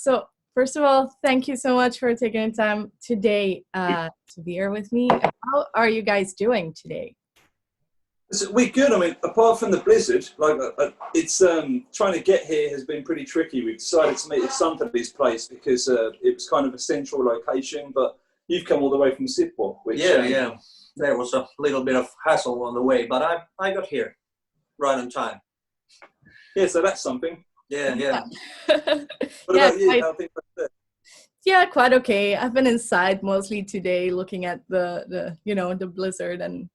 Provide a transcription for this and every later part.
So first of all, thank you so much for taking the time today to be here with me. How are you guys doing today? We're good. I mean, apart from the blizzard, it's trying to get here has been pretty tricky. We've decided to meet at somebody's place because it was kind of a central location. But you've come all the way from Sippo, which yeah, there was a little bit of hassle on the way, but I got here right on time. Yeah, so that's something. Yeah. What about you? How things like that? Yeah, quite okay. I've been inside mostly today, looking at the the blizzard and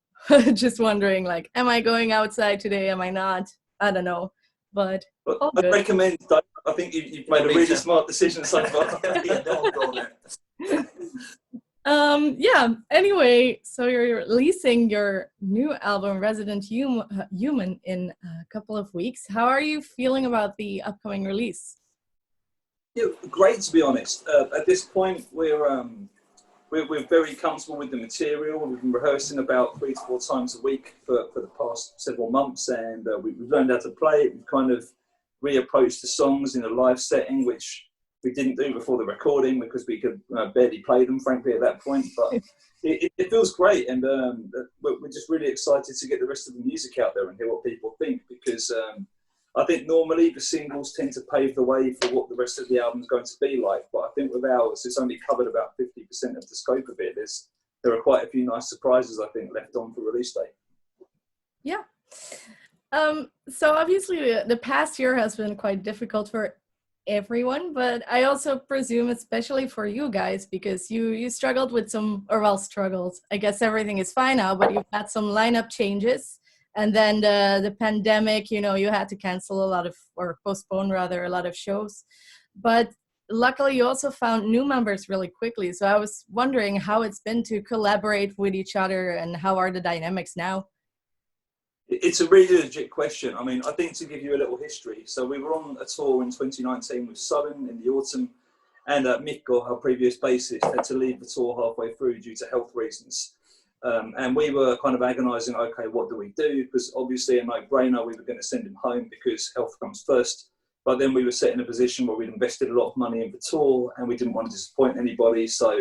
just wondering, like, am I going outside today? Am I not? I don't know, but I recommend. I think you've made a really smart decision so far. Yeah, don't go there. Yeah. Anyway, so you're releasing your new album, Resident Human, in a couple of weeks. How are you feeling about the upcoming release? Yeah, great, to be honest. At this point, we're very comfortable with the material. We've been rehearsing about 3 to 4 times a week for the past several months, and we've learned how to play it. We've kind of reapproached the songs in a live setting, which we didn't do before the recording because we could barely play them, frankly, at that point. But it feels great, and we're just really excited to get the rest of the music out there and hear what people think, because I think normally the singles tend to pave the way for what the rest of the album is going to be like. But I think with ours, it's only covered about 50% of the scope of it. There are quite a few nice surprises, I think, left on for release day. Yeah. So obviously the past year has been quite difficult for everyone, but I also presume especially for you guys, because you struggled with struggled. I guess everything is fine now, but you've had some lineup changes. And then the pandemic, you had to cancel or postpone rather, a lot of shows. But luckily, you also found new members really quickly. So I was wondering how it's been to collaborate with each other, and how are the dynamics now? It's a really legit question. I mean, I think to give you a little history. So we were on a tour in 2019 with Southern in the autumn, and Mikko, our previous bassist, had to leave the tour halfway through due to health reasons. And we were kind of agonising, okay, what do we do? Because obviously a no-brainer, we were going to send him home because health comes first. But then we were set in a position where we'd invested a lot of money in the tour and we didn't want to disappoint anybody. So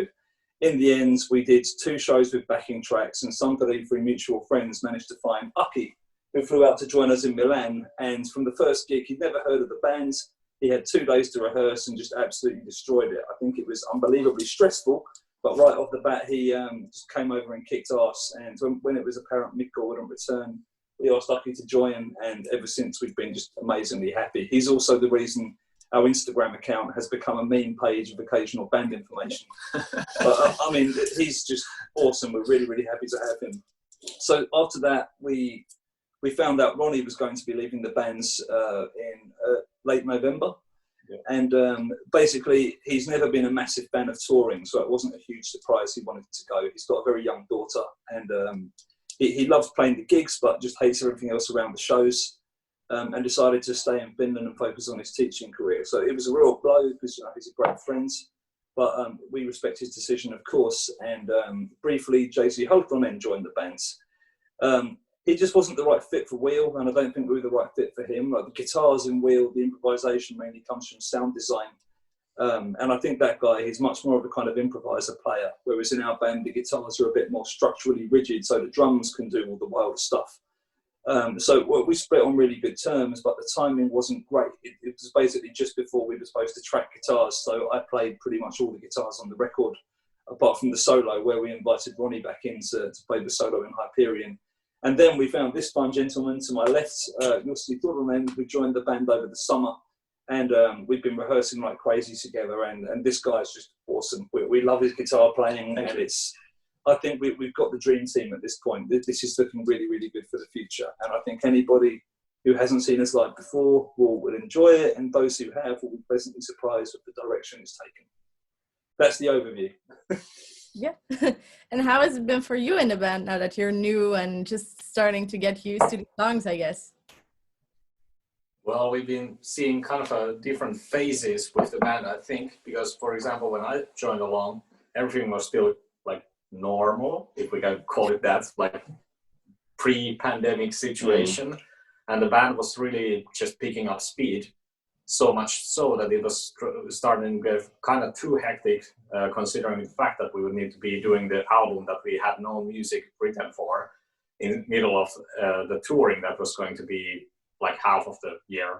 in the end, we did 2 shows with backing tracks, and somebody through mutual friends managed to find Aki, who flew out to join us in Milan. And from the first gig, he'd never heard of the band. He had 2 days to rehearse and just absolutely destroyed it. I think it was unbelievably stressful. But right off the bat, he just came over and kicked ass. And when it was apparent Mikko wouldn't return, we asked Aki to join. And ever since, we've been just amazingly happy. He's also the reason our Instagram account has become a meme page of occasional band information. But I mean, he's just awesome. We're really, really happy to have him. So after that, we found out Ronnie was going to be leaving the bands in late November. And basically, he's never been a massive fan of touring, so it wasn't a huge surprise he wanted to go. He's got a very young daughter, and he loves playing the gigs, but just hates everything else around the shows, and decided to stay in Finland and focus on his teaching career. So it was a real blow because he's a great friend, but we respect his decision, of course. And briefly, JC Holtonen joined the bands. He just wasn't the right fit for Wheel, and I don't think we were the right fit for him. Like the guitars in Wheel, the improvisation mainly comes from sound design. And I think that guy, he's much more of a kind of improviser player, whereas in our band, the guitars are a bit more structurally rigid, so the drums can do all the wild stuff. So we split on really good terms, but the timing wasn't great. It was basically just before we were supposed to track guitars, so I played pretty much all the guitars on the record, apart from the solo, where we invited Ronnie back in to play the solo in Hyperion. And then we found this fine gentleman to my left, Jussi Turunen, who joined the band over the summer. And we've been rehearsing like crazy together. And this guy's just awesome. We love his guitar playing. And I think we've got the dream team at this point. This is looking really, really good for the future. And I think anybody who hasn't seen us live before will enjoy it. And those who have will be pleasantly surprised with the direction it's taken. That's the overview. Yeah. And how has it been for you in the band now that you're new and just starting to get used to the songs, I guess? Well, we've been seeing kind of different phases with the band, I think, because, for example, when I joined along, everything was still like normal, if we can call it that, like pre-pandemic situation. And the band was really just picking up speed. So much so that it was starting to get kind of too hectic, considering the fact that we would need to be doing the album that we had no music written for in the middle of the touring that was going to be like half of the year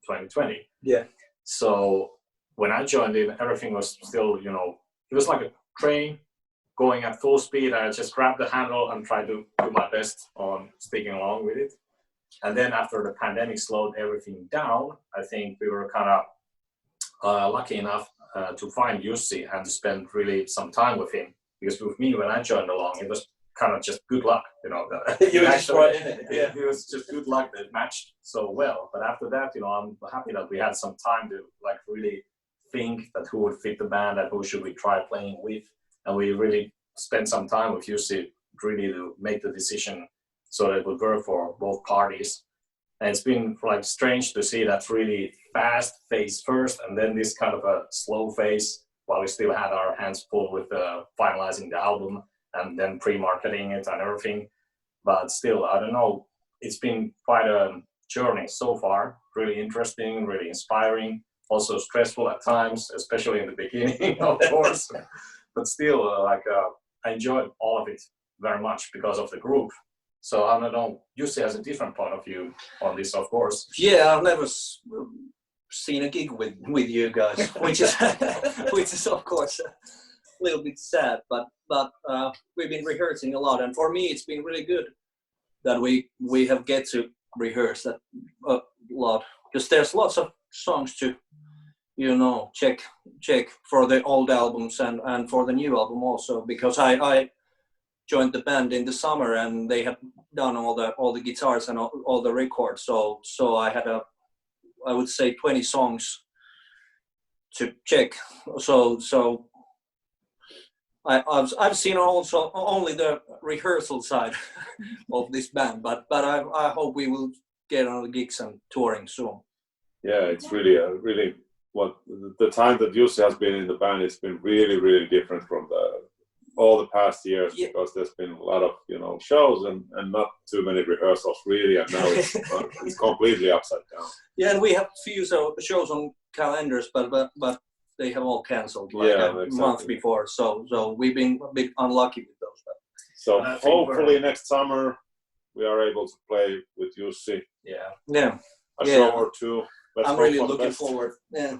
2020. Yeah. So when I joined in, everything was still, you know, it was like a train going at full speed. I just grabbed the handle and tried to do my best on sticking along with it. And then after the pandemic slowed everything down, I think we were kind of lucky enough to find Jussi and spend really some time with him. Because with me, when I joined along, it was kind of just good luck, you know. You were just right in it. Yeah. It was just good luck that it matched so well. But after that, you know, I'm happy that we had some time to like really think that who would fit the band and who should we try playing with. And we really spent some time with Jussi really to make the decision so that it would work for both parties. And it's been like strange to see that really fast phase first and then this kind of a slow phase while we still had our hands full with finalizing the album and then pre-marketing it and everything. But still, I don't know, it's been quite a journey so far. Really interesting, really inspiring, also stressful at times, especially in the beginning, of course. But still, I enjoyed all of it very much because of the group. So I don't know, Jussi has a different point of view on this, of course. Yeah, I've never seen a gig with you guys, which is of course a little bit sad. But we've been rehearsing a lot, and for me, it's been really good that we have get to rehearse that a lot because there's lots of songs to, you know, check for the old albums and for the new album also, because I joined the band in the summer and they have done all the guitars and all the records, so I had I would say 20 songs to check, so I've seen also only the rehearsal side of this band, but I hope we will get on the gigs and touring soon. Yeah, it's really what the time that Jussi has been in the band, it's been really different from all the past years, yeah. Because there's been a lot of, you know, shows and not too many rehearsals really, and now it's completely upside down. Yeah, and we have few shows on calendars, but they have all cancelled a month before, so we've been a bit unlucky with those. So hopefully next summer we are able to play with Jussi. Yeah. A show or two. I'm really looking forward. Yeah.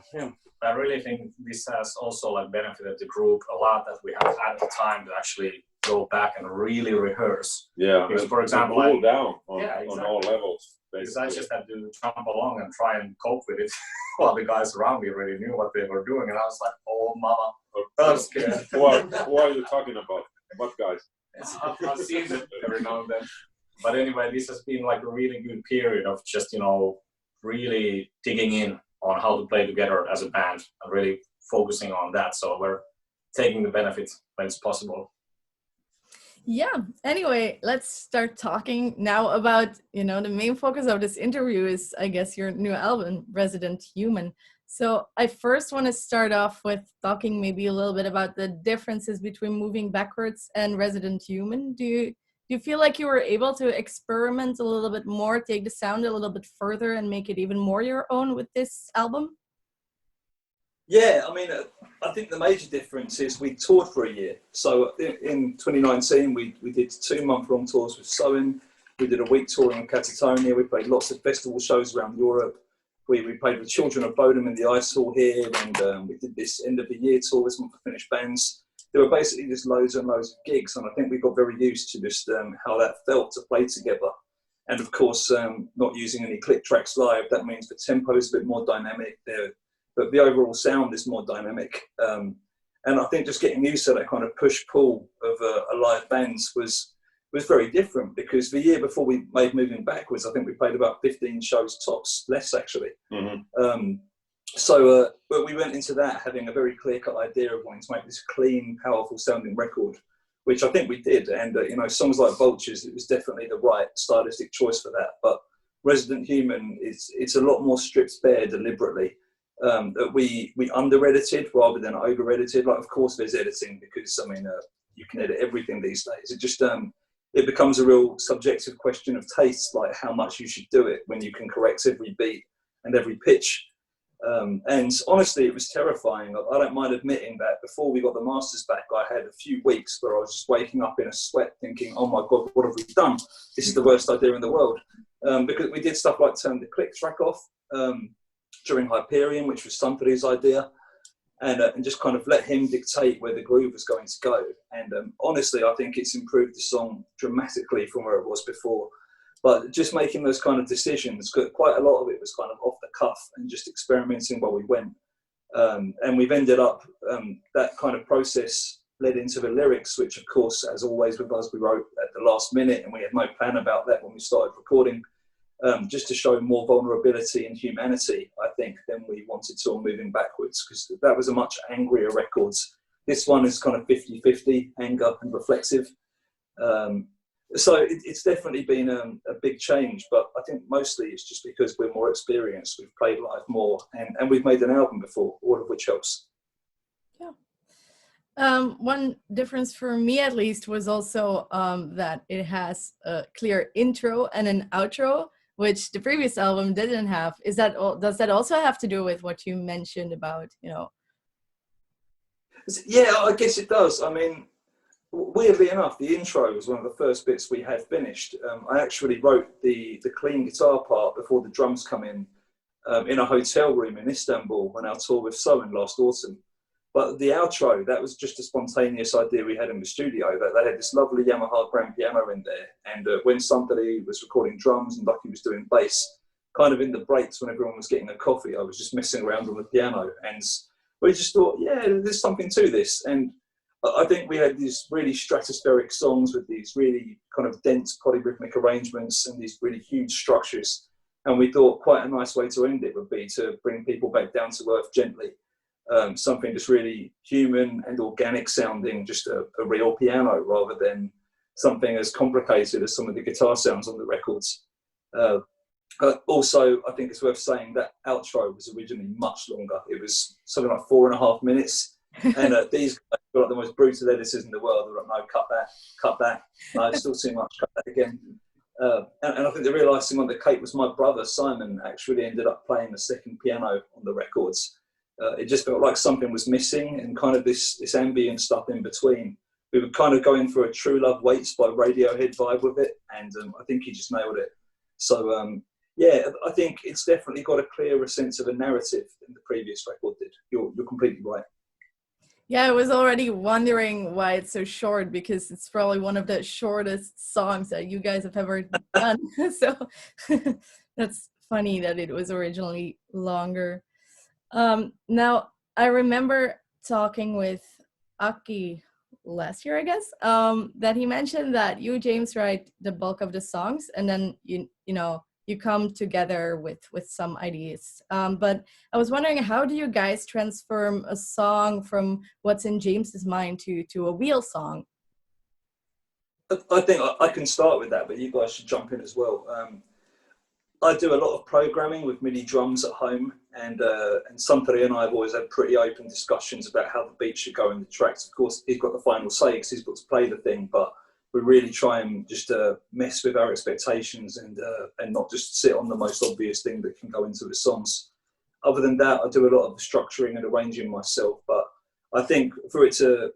I really think this has also like benefited the group a lot that we have had the time to actually go back and really rehearse. Yeah, because for example, cool down on exactly. all levels. Basically. Because I just had to jump along and try and cope with it while the guys around me really knew what they were doing, and I was like, "Oh, mama, I'm scared." Who are you talking about? What guys? I've seen them every now and then. But anyway, this has been like a really good period of just, you know, really digging in on how to play together as a band and really focusing on that. So we're taking the benefits when it's possible. Yeah. Anyway, let's start talking now about, you know, the main focus of this interview is, I guess, your new album, Resident Human. So I first want to start off with talking maybe a little bit about the differences between Moving Backwards and Resident Human. Do you feel like you were able to experiment a little bit more, take the sound a little bit further and make it even more your own with this album? Yeah, I mean, I think the major difference is we toured for a year. So in 2019, we did 2-month-long tours with Soen. We did a week touring in Catatonia. We played lots of festival shows around Europe. We played with Children of Bodom in the Ice Hall here, and we did this end of the year tour with some Finnish bands. There were basically just loads and loads of gigs, and I think we got very used to just how that felt to play together. And of course, not using any click tracks live, that means the tempo is a bit more dynamic there, but the overall sound is more dynamic. And I think just getting used to that kind of push-pull of a live bands was very different, because the year before we made Moving Backwards, I think we played about 15 shows tops, less actually. Mm-hmm. But we went into that having a very clear-cut idea of wanting to make this clean, powerful-sounding record, which I think we did. And you know, songs like Vultures, it was definitely the right stylistic choice for that. But Resident Human, it's a lot more stripped bare deliberately. That we under-edited rather than over-edited. Like, of course, there's editing, because I mean, you can edit everything these days. It just it becomes a real subjective question of taste, like how much you should do it when you can correct every beat and every pitch. And honestly, it was terrifying. I don't mind admitting that before we got the masters back, I had a few weeks where I was just waking up in a sweat thinking, oh my God, what have we done? This is the worst idea in the world. Because we did stuff like turn the click track off during Hyperion, which was somebody's idea, and just kind of let him dictate where the groove was going to go. And honestly, I think it's improved the song dramatically from where it was before. But just making those kind of decisions, quite a lot of it was kind of off the cuff and just experimenting while we went. And we've ended up, that kind of process led into the lyrics, which of course, as always with us, we wrote at the last minute, and we had no plan about that when we started recording, just to show more vulnerability and humanity, I think, than we wanted to on Moving Backwards, because that was a much angrier record. This one is kind of 50-50, anger and reflexive. So it's definitely been a big change, but I think mostly it's just because we're more experienced, we've played live more, and we've made an album before, all of which helps. Yeah. One difference for me, at least, was also that it has a clear intro and an outro, which the previous album didn't have. Does that also have to do with what you mentioned about, Yeah, I guess it does. I mean, weirdly enough, the intro was one of the first bits we had finished. I actually wrote the clean guitar part before the drums come in a hotel room in Istanbul on our tour with Soen last autumn. But the outro, that was just a spontaneous idea we had in the studio, that they had this lovely Yamaha grand piano in there. And when somebody was recording drums and Lucky was doing bass, kind of in the breaks when everyone was getting a coffee, I was just messing around on the piano. And we just thought, yeah, there's something to this. And I think we had these really stratospheric songs with these really kind of dense polyrhythmic arrangements and these really huge structures. And we thought quite a nice way to end it would be to bring people back down to earth gently. Something just really human and organic sounding, just a real piano rather than something as complicated as some of the guitar sounds on the records. Also, I think it's worth saying that outro was originally much longer. It was something like 4.5 minutes. And these guys were like the most brutal editors in the world. They were like, no, cut that. No, it's still too much, cut that again. And I think the real icing on the cake was my brother, Simon, actually ended up playing the second piano on the records. It just felt like something was missing, and kind of this ambient stuff in between. We were kind of going for a True Love Waits by Radiohead vibe with it, and I think he just nailed it. So, yeah, I think it's definitely got a clearer sense of a narrative than the previous record did. You're completely right. Yeah, I was already wondering why it's so short, because it's probably one of the shortest songs that you guys have ever done. So that's funny that it was originally longer. Now, I remember talking with Aki last year, I guess, that he mentioned that you, James, write the bulk of the songs, and then you come together with some ideas. But I was wondering, how do you guys transform a song from what's in James's mind to a Wheel song? I think I can start with that, but you guys should jump in as well. I do a lot of programming with MIDI drums at home, and Santeri and I have always had pretty open discussions about how the beat should go in the tracks. Of course, he's got the final say because he's got to play the thing, but we really try and just mess with our expectations and not just sit on the most obvious thing that can go into the songs. Other than that, I do a lot of the structuring and arranging myself, but I think for it to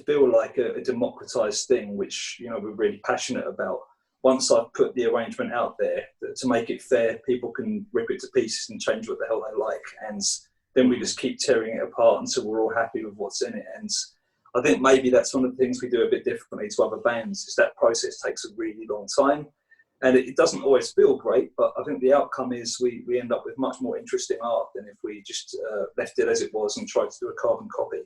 feel like a democratized thing, which we're really passionate about, once I've put the arrangement out there, to make it fair, people can rip it to pieces and change what the hell they like, and then we just keep tearing it apart until we're all happy with what's in it. And I think maybe that's one of the things we do a bit differently to other bands, is that process takes a really long time, and it doesn't always feel great, but I think the outcome is we end up with much more interesting art than if we just left it as it was and tried to do a carbon copy.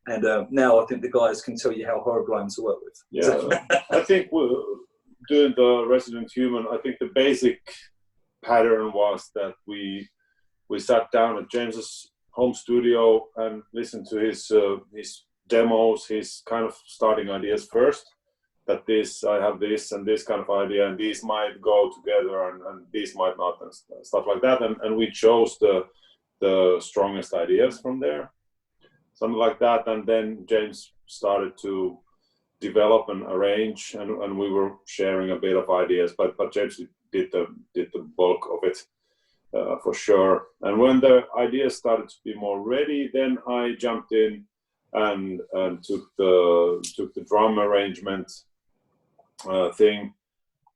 And now I think the guys can tell you how horrible I am to work with. Yeah, I think doing the Resident Human, I think the basic pattern was that we sat down at James's home studio and listened to his demos, his kind of starting ideas first. That I have this and this kind of idea, and these might go together, and these might not, and stuff like that. And we chose the strongest ideas from there, something like that. And then James started to develop and arrange, and we were sharing a bit of ideas, but James did the bulk of it. for sure. And when the ideas started to be more ready, then I jumped in and took the drum arrangement thing.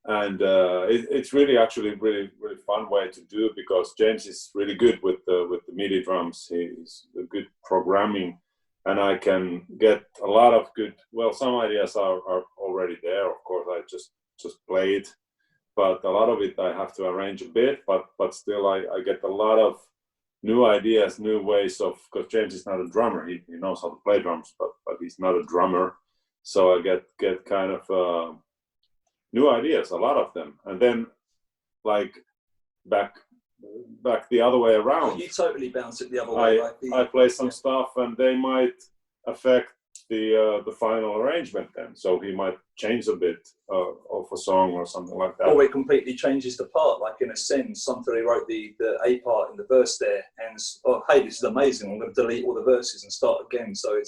And it's really actually really fun way to do, because James is really good with the MIDI drums. He's a good programming, and I can get a lot of good. Well, some ideas are already there. Of course, I just play it, but a lot of it I have to arrange a bit. But still, I get a lot of new ideas, new ways of. Because James is not a drummer. He knows how to play drums, but he's not a drummer. So I get kind of. New ideas, a lot of them, and then like back the other way around. You totally bounce it the other way. I play some stuff, and they might affect the final arrangement. Then, so he might change a bit of a song or something like that. Or it completely changes the part. Like in a sense, somebody wrote the A part in the verse there, and hey, this is amazing. I'm going to delete all the verses and start again. So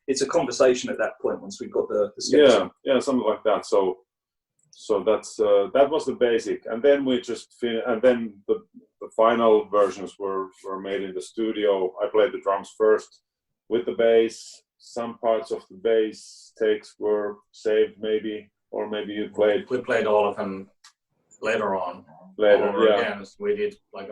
it's a conversation at that point once we've got the sketch. Yeah, something like that. So that's that was the basic, and then we just and then the final versions were made in the studio. I played the drums first with the bass. Some parts of the bass takes were saved, maybe, or maybe you played. We played all of them later on. Again. We did like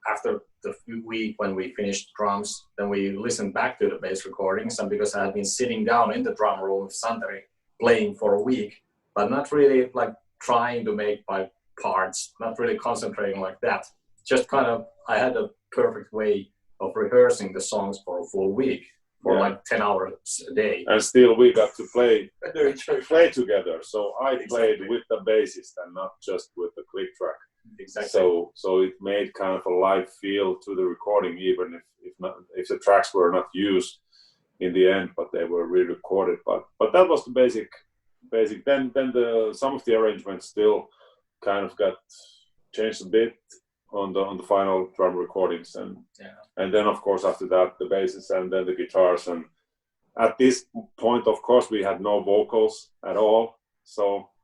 after the week when we finished drums, then we listened back to the bass recordings, and because I had been sitting down in the drum room with Santeri playing for a week, but not really like trying to make my parts, not really concentrating like that. Just kind of, I had a perfect way of rehearsing the songs for a full week, for like 10 hours a day. And still we got to play together. So I played with the bassist and not just with the click track. Exactly. So it made kind of a live feel to the recording, even if the tracks were not used in the end, but they were re-recorded. But that was the basic. Then some of the arrangements still kind of got changed a bit on the final drum recordings, and then of course after that the basses and then the guitars. And at this point, of course, we had no vocals at all.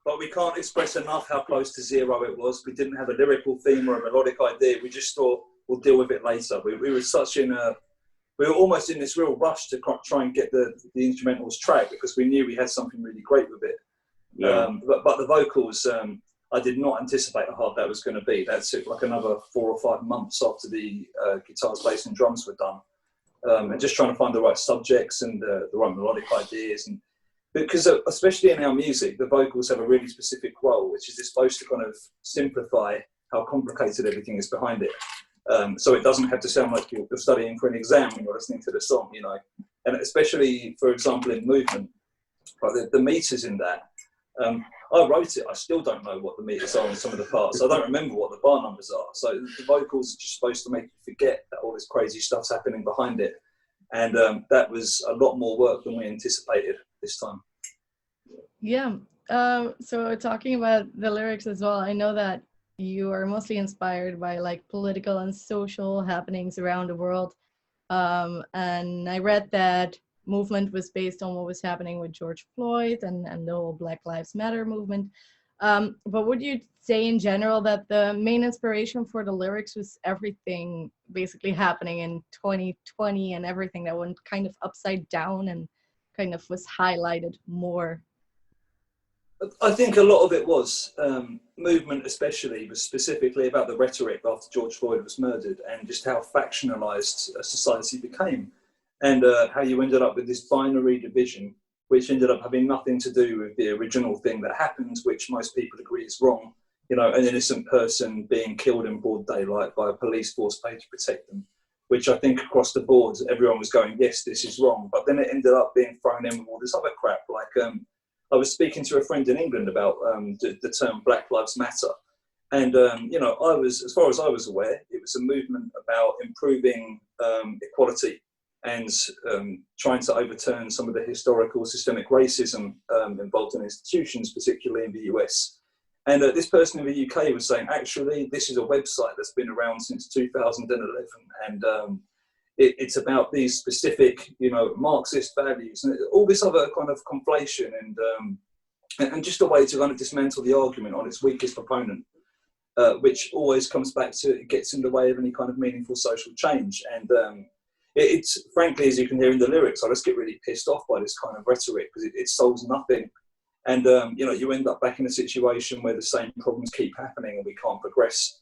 But we can't express enough how close to zero it was. We didn't have a lyrical theme or a melodic idea. We just thought we'll deal with it later. We were almost in this real rush to try and get the instrumentals track, because we knew we had something really great with it. Yeah. But the vocals, I did not anticipate how hard that was going to be. That took like another 4 or 5 months after the guitars, bass and drums were done. And just trying to find the right subjects and the right melodic ideas. And because especially in our music, the vocals have a really specific role, which is it's supposed to kind of simplify how complicated everything is behind it. So it doesn't have to sound like you're studying for an exam when you're listening to the song, you know. And especially, for example, in movement, like the meters in that. I wrote it. I still don't know what the meters are in some of the parts. I don't remember what the bar numbers are. So the vocals are just supposed to make you forget that all this crazy stuff's happening behind it. And that was a lot more work than we anticipated this time. Yeah. So talking about the lyrics as well, I know that you are mostly inspired by like political and social happenings around the world. And I read that movement was based on what was happening with George Floyd and the whole Black Lives Matter movement. But would you say in general that the main inspiration for the lyrics was everything basically happening in 2020 and everything that went kind of upside down and kind of was highlighted more? I think a lot of it was movement, especially was specifically about the rhetoric after George Floyd was murdered and just how factionalized society became. And how you ended up with this binary division, which ended up having nothing to do with the original thing that happened, which most people agree is wrong. You know, an innocent person being killed in broad daylight by a police force paid to protect them, which I think across the board, everyone was going, yes, this is wrong. But then it ended up being thrown in with all this other crap. Like I was speaking to a friend in England about the term Black Lives Matter. And, you know, as far as I was aware, it was a movement about improving equality and trying to overturn some of the historical systemic racism involved in institutions, particularly in the US. And this person in the UK was saying, actually, this is a website that's been around since 2011. And it's about these specific, you know, Marxist values and all this other kind of conflation and just a way to kind of dismantle the argument on its weakest opponent. which always comes back to it gets in the way of any kind of meaningful social change. And it's frankly, as you can hear in the lyrics, I just get really pissed off by this kind of rhetoric because it solves nothing. And you end up back in a situation where the same problems keep happening and we can't progress.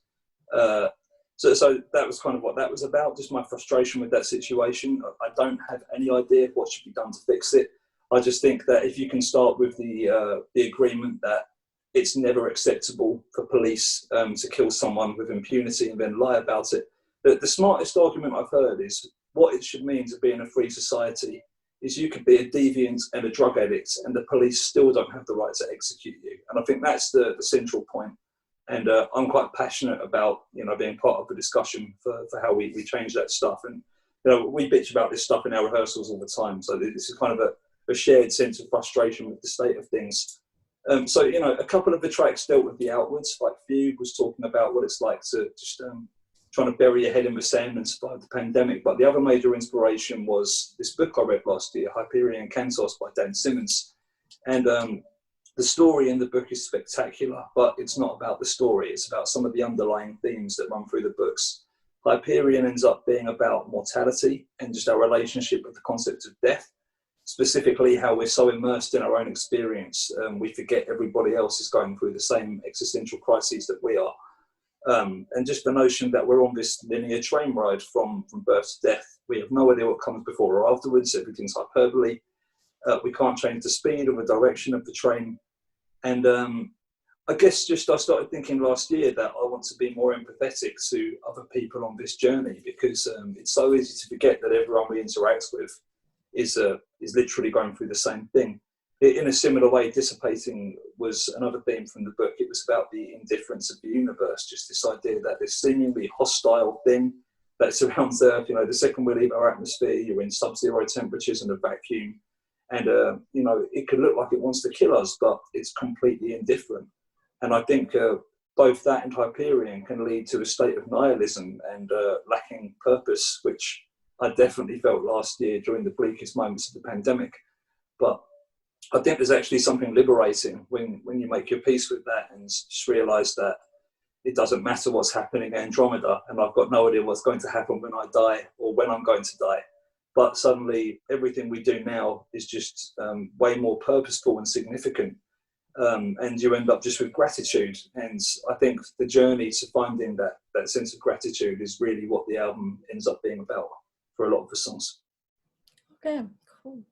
So that was kind of what that was about, just my frustration with that situation. I don't have any idea what should be done to fix it. I just think that if you can start with the agreement that it's never acceptable for police to kill someone with impunity and then lie about it. The smartest argument I've heard is what it should mean to be in a free society is you could be a deviant and a drug addict and the police still don't have the right to execute you. And I think that's the central point. And I'm quite passionate about, being part of the discussion for how we change that stuff. And, we bitch about this stuff in our rehearsals all the time. So this is kind of a shared sense of frustration with the state of things. So, a couple of the tracks dealt with the outwards, like Fugue was talking about what it's like to just trying to bury your head in the sand and survive the pandemic. But the other major inspiration was this book I read last year, Hyperion Cantos by Dan Simmons. And the story in the book is spectacular, but it's not about the story. It's about some of the underlying themes that run through the books. Hyperion ends up being about mortality and just our relationship with the concept of death. Specifically how we're so immersed in our own experience, we forget everybody else is going through the same existential crises that we are. And just the notion that we're on this linear train ride from birth to death. We have no idea what comes before or afterwards. Everything's hyperbole. We can't change the speed or the direction of the train. And I guess I started thinking last year that I want to be more empathetic to other people on this journey because it's so easy to forget that everyone we interact with is literally going through the same thing. In a similar way, dissipating was another theme from the book. It was about the indifference of the universe, just this idea that this seemingly hostile thing that surrounds Earth, the second we leave our atmosphere, you're in sub-zero temperatures and a vacuum. And, it could look like it wants to kill us, but it's completely indifferent. And I think both that and Hyperion can lead to a state of nihilism and lacking purpose, which I definitely felt last year during the bleakest moments of the pandemic. But I think there's actually something liberating when you make your peace with that and just realise that it doesn't matter what's happening at Andromeda and I've got no idea what's going to happen when I die or when I'm going to die. But suddenly everything we do now is just way more purposeful and significant. And you end up just with gratitude. And I think the journey to finding that sense of gratitude is really what the album ends up being about for a lot of the songs. Okay, cool.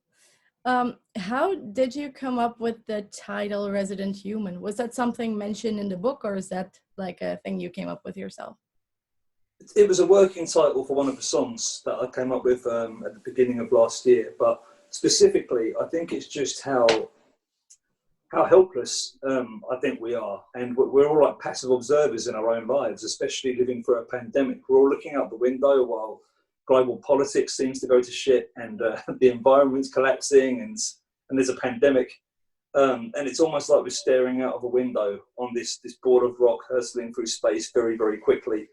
How did you come up with the title Resident Human? Was that something mentioned in the book or is that like a thing you came up with yourself? It was a working title for one of the songs that I came up with at the beginning of last year. But specifically, I think it's just how helpless I think we are. And we're all like passive observers in our own lives, especially living through a pandemic. We're all looking out the window while global politics seems to go to shit and the environment's collapsing and there's a pandemic. And it's almost like we're staring out of a window on this board of rock hurtling through space very, very quickly,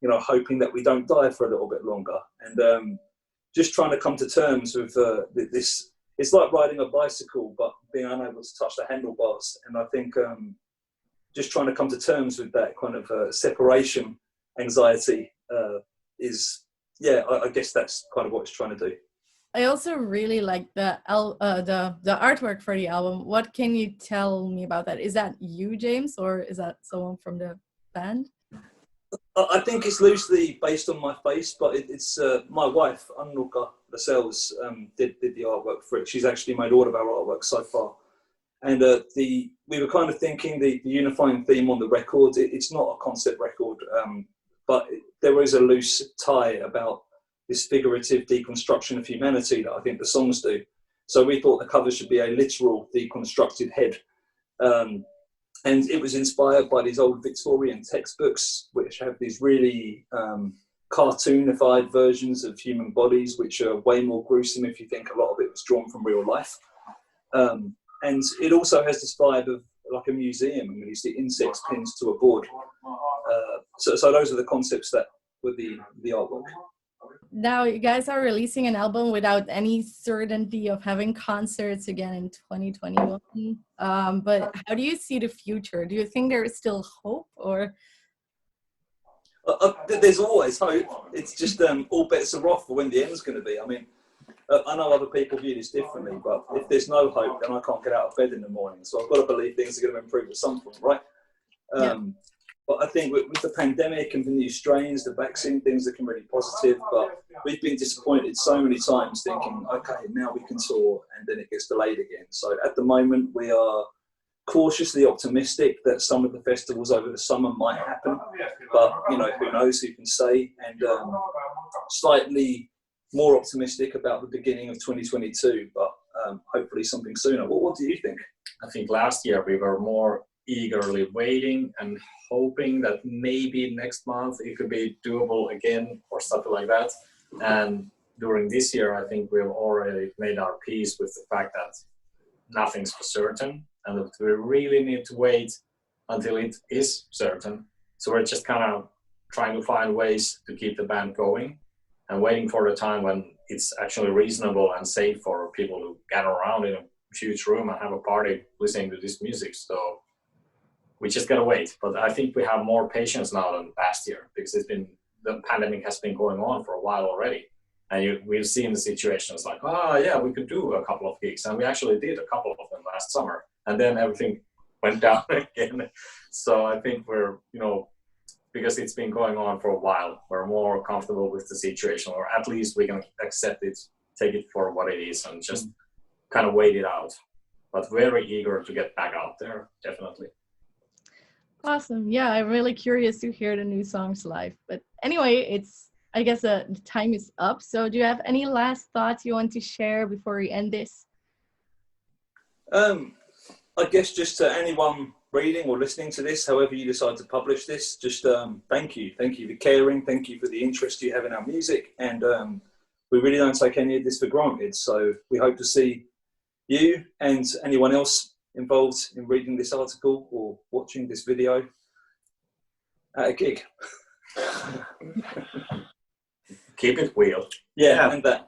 hoping that we don't die for a little bit longer. And just trying to come to terms with this. It's like riding a bicycle, but being unable to touch the handlebars. And I think just trying to come to terms with that kind of separation anxiety I guess that's kind of what it's trying to do. I also really like the artwork for the album. What can you tell me about that? Is that you, James, or is that someone from the band? I think it's loosely based on my face, but it's my wife, Annuka Lascelles, did the artwork for it. She's actually made all of our artwork so far. And we were kind of thinking the unifying theme on the record, it's not a concept record, but there is a loose tie about this figurative deconstruction of humanity that I think the songs do. So we thought the cover should be a literal deconstructed head. And it was inspired by these old Victorian textbooks, which have these really cartoonified versions of human bodies, which are way more gruesome if you think a lot of it was drawn from real life. And it also has this vibe of like a museum, and you see insects pinned to a board. So those are the concepts that were the artwork. Now you guys are releasing an album without any certainty of having concerts again in 2021. But how do you see the future? Do you think there is still hope, or There's always hope. It's just all bets are off for when the end's going to be. I mean, I know other people view this differently, but if there's no hope, then I can't get out of bed in the morning. So I've got to believe things are going to improve at some point, right? But I think with the pandemic and the new strains, the vaccine, things looking really positive. But we've been disappointed so many times thinking, okay, now we can tour, and then it gets delayed again. So at the moment, we are cautiously optimistic that some of the festivals over the summer might happen. But, you know, who knows, who can say? And slightly more optimistic about the beginning of 2022, but hopefully something sooner. What do you think? I think last year we were more eagerly waiting and hoping that maybe next month it could be doable again or something like that. And during this year, I think we've already made our peace with the fact that nothing's for certain and that we really need to wait until it is certain. So we're just kind of trying to find ways to keep the band going and waiting for the time when it's actually reasonable and safe for people to gather around in a huge room and have a party listening to this music. So we just gotta wait. But I think we have more patience now than last year because the pandemic has been going on for a while already. And we've seen the situations like, yeah, we could do a couple of gigs. And we actually did a couple of them last summer. And then everything went down again. So I think we're, because it's been going on for a while, we're more comfortable with the situation, or at least we can accept it, take it for what it is, and just kind of wait it out. But very eager to get back out there, definitely. Awesome. Yeah, I'm really curious to hear the new songs live. But anyway, I guess the time is up. So do you have any last thoughts you want to share before we end this? I guess just to anyone reading or listening to this, however you decide to publish this, just thank you. Thank you for caring. Thank you for the interest you have in our music. And we really don't take any of this for granted. So we hope to see you and anyone else involved in reading this article or watching this video at a gig. Keep it real. Yeah, and that.